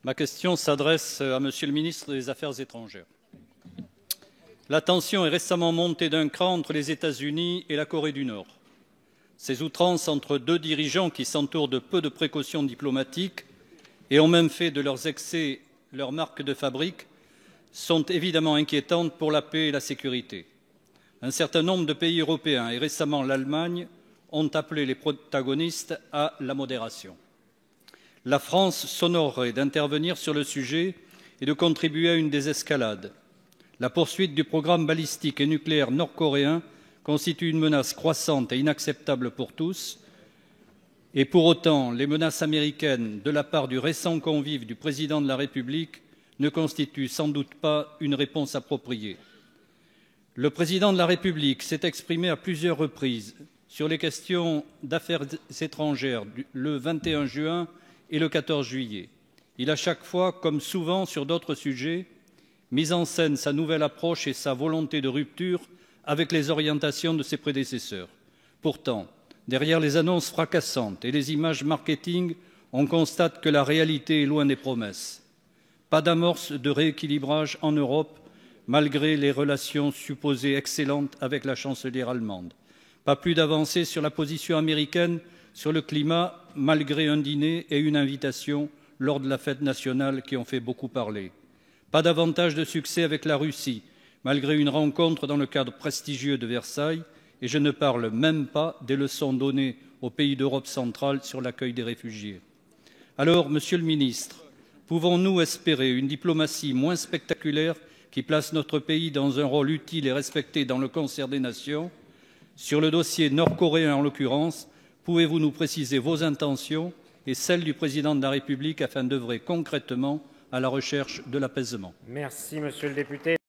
Ma question s'adresse à Monsieur le ministre des Affaires étrangères. La tension est récemment montée d'un cran entre les États-Unis et la Corée du Nord. Ces outrances entre deux dirigeants qui s'entourent de peu de précautions diplomatiques et ont même fait de leurs excès leur marque de fabrique sont évidemment inquiétantes pour la paix et la sécurité. Un certain nombre de pays européens et récemment l'Allemagne ont appelé les protagonistes à la modération. La France s'honorerait d'intervenir sur le sujet et de contribuer à une désescalade. La poursuite du programme balistique et nucléaire nord-coréen constitue une menace croissante et inacceptable pour tous. Et pour autant, les menaces américaines de la part du récent convive du président de la République ne constituent sans doute pas une réponse appropriée. Le président de la République s'est exprimé à plusieurs reprises sur les questions d'affaires étrangères le 21 juin et le 14 juillet. Il a chaque fois, comme souvent sur d'autres sujets, mis en scène sa nouvelle approche et sa volonté de rupture avec les orientations de ses prédécesseurs. Pourtant, derrière les annonces fracassantes et les images marketing, on constate que la réalité est loin des promesses. Pas d'amorce de rééquilibrage en Europe, malgré les relations supposées excellentes avec la chancelière allemande. Pas plus d'avancée sur la position américaine sur le climat, malgré un dîner et une invitation lors de la fête nationale qui ont fait beaucoup parler. Pas davantage de succès avec la Russie, malgré une rencontre dans le cadre prestigieux de Versailles, et je ne parle même pas des leçons données aux pays d'Europe centrale sur l'accueil des réfugiés. Alors, Monsieur le Ministre, pouvons-nous espérer une diplomatie moins spectaculaire qui place notre pays dans un rôle utile et respecté dans le concert des nations? Sur le dossier nord-coréen en l'occurrence, pouvez-vous nous préciser vos intentions et celles du président de la République afin d'œuvrer concrètement à la recherche de l'apaisement? Merci, monsieur le député.